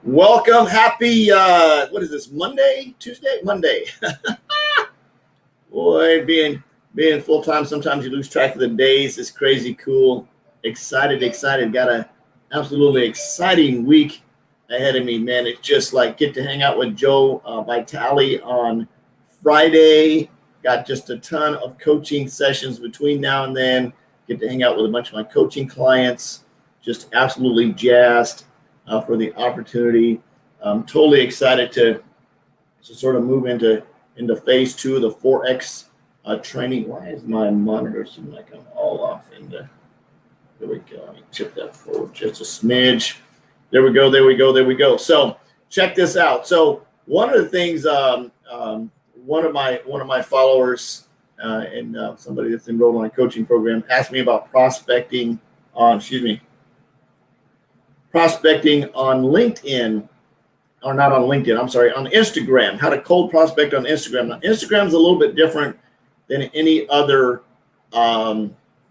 Welcome. Happy, what is this, Monday, Tuesday? Monday. Boy, being full-time, sometimes you lose track of the days. It's crazy cool. Excited. Got a absolutely exciting week ahead of me, man. It's just like get to hang out with Joe Vitale on Friday. Got just a ton of coaching sessions between now and then. Get to hang out with a bunch of my coaching clients. Just absolutely jazzed for the opportunity. I'm totally excited to sort of move into phase two of the Forex training. Why is my monitor seem like I'm all off in there? There we go. Let me tip that forward just a smidge. There we go. So check this out. So one of the things, one of my followers and somebody that's enrolled in my coaching program asked me about prospecting on LinkedIn, or not on LinkedIn, I'm sorry, on Instagram, how to cold prospect on Instagram. Now, Instagram's a little bit different than any other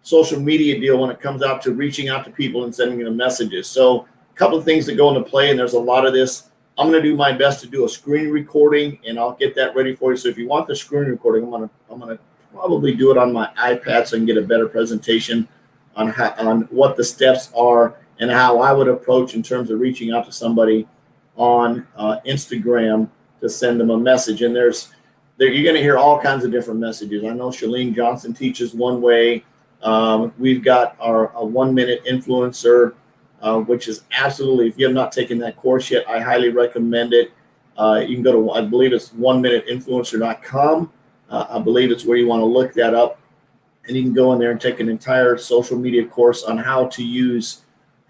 social media deal when it comes out to reaching out to people and sending them messages. So a couple of things that go into play, and there's a lot of this. I'm going to do my best to do a screen recording, and I'll get that ready for you. So if you want the screen recording, I'm going to probably do it on my iPad so I can get a better presentation on what the steps are and how I would approach in terms of reaching out to somebody on Instagram to send them a message. And you're going to hear all kinds of different messages. I know Chalene Johnson teaches one way. We've got a 1 minute influencer, which is absolutely, if you have not taken that course yet, I highly recommend it. You can go to, I believe it's 1minuteinfluencer.com. I believe it's where you want to look that up. And you can go in there and take an entire social media course on how to use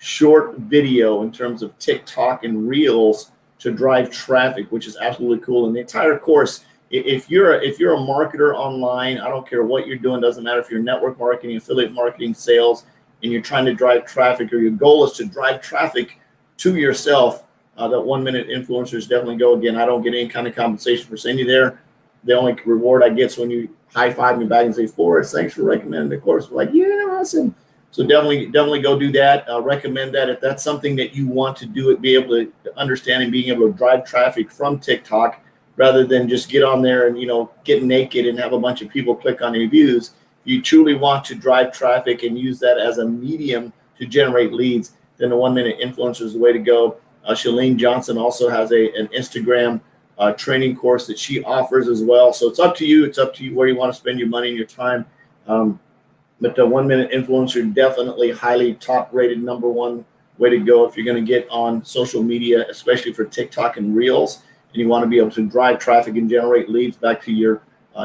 short video in terms of TikTok and Reels to drive traffic, which is absolutely cool. And the entire course, if you're a marketer online, I don't care what you're doing, doesn't matter if you're network marketing, affiliate marketing, sales, and you're trying to drive traffic, or your goal is to drive traffic to yourself, that 1 minute influencers definitely go. Again, I don't get any kind of compensation for sending you there. The only reward I get is when you high five me back and say, Forrest, thanks for recommending the course. We're like, yeah, awesome. So definitely go do that. Recommend that if that's something that you want to do, it be able to understand and being able to drive traffic from TikTok rather than just get on there and get naked and have a bunch of people click on your views. If you truly want to drive traffic and use that as a medium to generate leads, then the 1 minute influencer is the way to go. Chalene Johnson also has an Instagram training course that she offers as well. So it's up to you. It's up to you where you want to spend your money and your time. But the 1 minute influencer, definitely highly top rated, number one way to go if you're going to get on social media, especially for TikTok and Reels, and you want to be able to drive traffic and generate leads back to your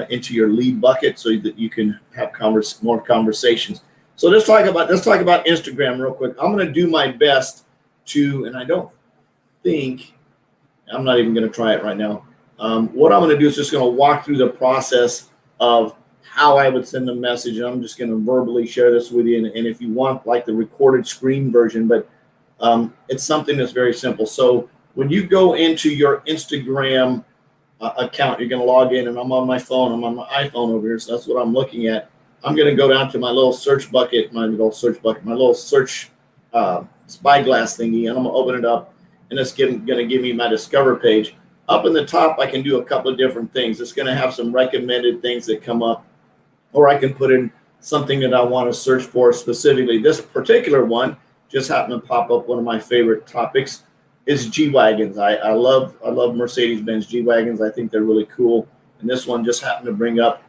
into your lead bucket so that you can have more conversations. So let's talk about Instagram real quick. I'm going to do my best to, and I'm not even going to try it right now. What I'm going to do is just going to walk through the process of how I would send a message. I'm just going to verbally share this with you. And if you want like the recorded screen version, but it's something that's very simple. So when you go into your Instagram account, you're going to log in, and I'm on my phone. I'm on my iPhone over here. So that's what I'm looking at. I'm going to go down to my little search bucket, my little search spyglass thingy, and I'm going to open it up, and it's going to give me my Discover page. Up in the top, I can do a couple of different things. It's going to have some recommended things that come up, or I can put in something that I want to search for specifically. This particular one just happened to pop up. One of my favorite topics is G-Wagons. I love Mercedes-Benz G-Wagons. I think they're really cool. And this one just happened to bring up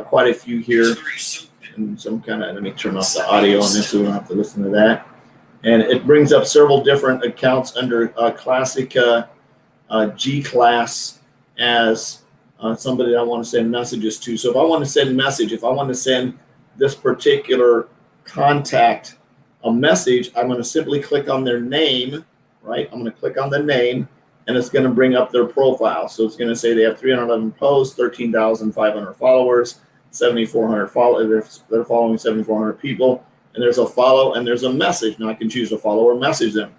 quite a few here. And some kind of, let me turn off the audio on this so we don't have to listen to that. And it brings up several different accounts under classic G-Class as somebody that I want to send messages to. So if I want to send this particular contact a message, I'm going to simply click on their name, right? I'm going to click on the name, and it's going to bring up their profile. So it's going to say they have 311 posts, 13,500 followers, 7,400 followers. They're following 7,400 people, and there's a follow and there's a message. Now I can choose to follow or message them.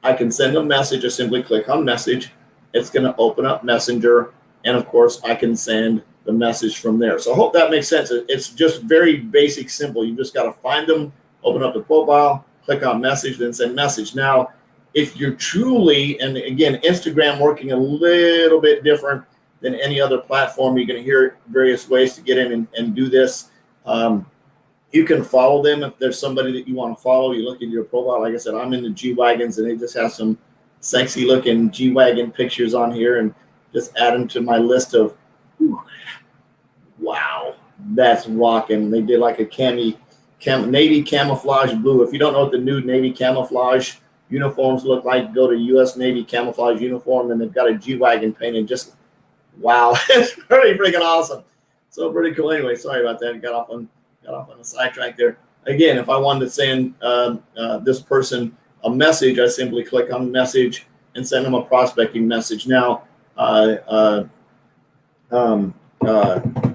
I can send a message. I simply click on message. It's going to open up Messenger. And of course, I can send the message from there. So I hope that makes sense. It's just very basic, simple. You just got to find them, open up the profile, click on message, then send message. Now, if you're truly, and again, Instagram working a little bit different than any other platform, you're going to hear various ways to get in and do this. You can follow them if there's somebody that you want to follow. You look at your profile. Like I said, I'm into G-Wagons, and they just have some sexy looking G-Wagon pictures on here, and just add them to my list of, whew, wow, that's rocking. They did like a Navy camouflage blue. If you don't know what the new Navy camouflage uniforms look like, go to U.S. Navy camouflage uniform, and they've got a G-Wagon painted. Just wow, it's pretty freaking awesome. So pretty cool. Anyway, sorry about that. Got off on the sidetrack there. Again, if I wanted to send this person a message, I simply click on message and send them a prospecting message. Now,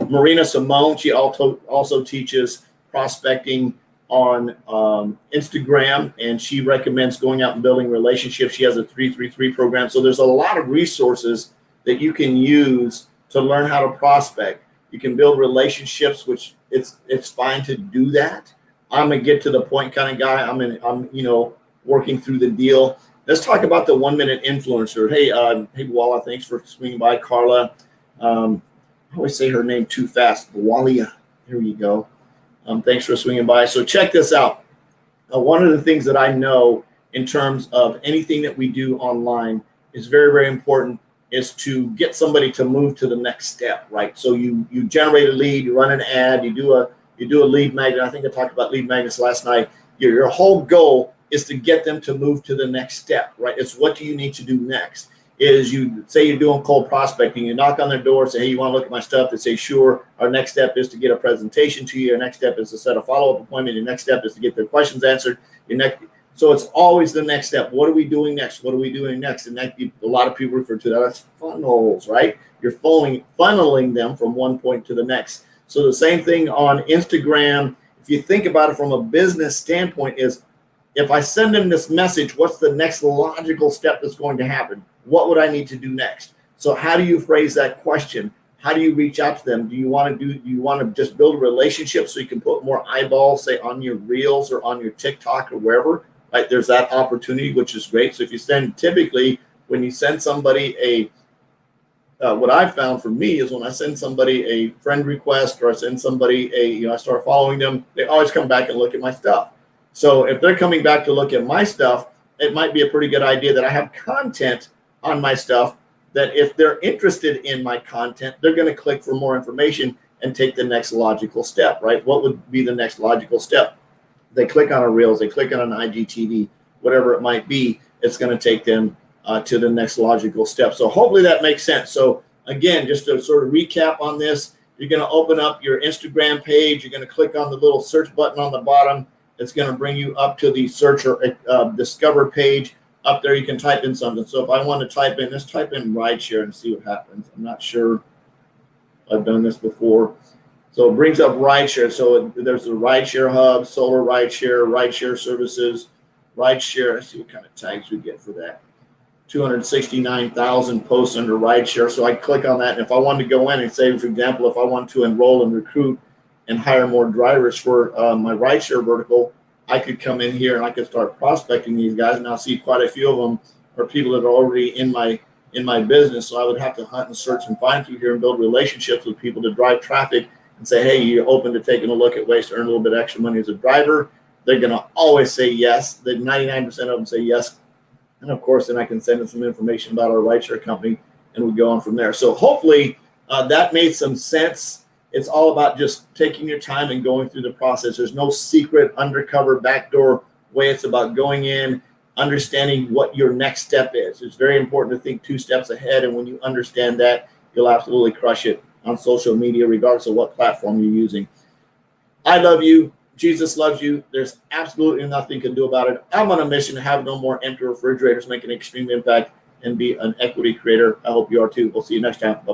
Marina Simone, she also teaches prospecting on Instagram, and she recommends going out and building relationships. She has a 333 program. So there's a lot of resources that you can use to learn how to prospect. You can build relationships, which it's fine to do that. I'm a get to the point kind of guy. I'm working through the deal. Let's talk about the 1 minute influencer. Hey, Walla, thanks for swinging by. Carla, I always say her name too fast. Walia, here you go. Thanks for swinging by. So check this out. One of the things that I know in terms of anything that we do online is very, very important, is to get somebody to move to the next step, right? So you generate a lead, you run an ad, you do a lead magnet. I think I talked about lead magnets last night. Your whole goal is to get them to move to the next step, right? It's what do you need to do next? Is you say you're doing cold prospecting, you knock on their door, say, hey, you want to look at my stuff? They say, sure. Our next step is to get a presentation to you. Our next step is to set a follow-up appointment. Your next step is to get their questions answered. So it's always the next step. What are we doing next? What are we doing next? And that, a lot of people refer to that as funnels, right? You're funneling them from one point to the next. So the same thing on Instagram. If you think about it from a business standpoint, is if I send them this message, what's the next logical step that's going to happen? What would I need to do next? So how do you phrase that question? How do you reach out to them? Do you want to just build a relationship so you can put more eyeballs, say, on your Reels or on your TikTok or wherever? Right, there's that opportunity, which is great. So if you typically when you send somebody what I've found for me is when I send somebody a friend request or I send somebody I start following them, they always come back and look at my stuff. So if they're coming back to look at my stuff, it might be a pretty good idea that I have content on my stuff that if they're interested in my content, they're going to click for more information and take the next logical step, right? What would be the next logical step? They click on a Reels, they click on an IGTV, whatever it might be, it's going to take them to the next logical step. So hopefully that makes sense. So again, just to sort of recap on this, you're going to open up your Instagram page. You're going to click on the little search button on the bottom. It's going to bring you up to the search or discover page. Up there, you can type in something. So if I want to type in, let's type in rideshare and see what happens. I'm not sure if I've done this before. So it brings up rideshare. So there's the rideshare hub, solar rideshare services, rideshare. Let's see what kind of tags we get for that. 269,000 posts under rideshare. So I click on that. And if I wanted to go in and say, for example, if I want to enroll and recruit and hire more drivers for my rideshare vertical, I could come in here and I could start prospecting these guys. And I'll see quite a few of them are people that are already in my business. So I would have to hunt and search and find through here and build relationships with people to drive traffic and say, hey, you're open to taking a look at ways to earn a little bit of extra money as a driver. They're going to always say yes. The 99% of them say yes. And of course, then I can send them some information about our rideshare company and we go on from there. So hopefully that made some sense. It's all about just taking your time and going through the process. There's no secret, undercover, backdoor way. It's about going in, understanding what your next step is. It's very important to think 2 steps ahead. And when you understand that, you'll absolutely crush it on social media, regardless of what platform you're using. I love you. Jesus loves you. There's absolutely nothing you can do about it. I'm on a mission to have no more empty refrigerators, make an extreme impact, and be an equity creator. I hope you are too. We'll see you next time. Bye-bye.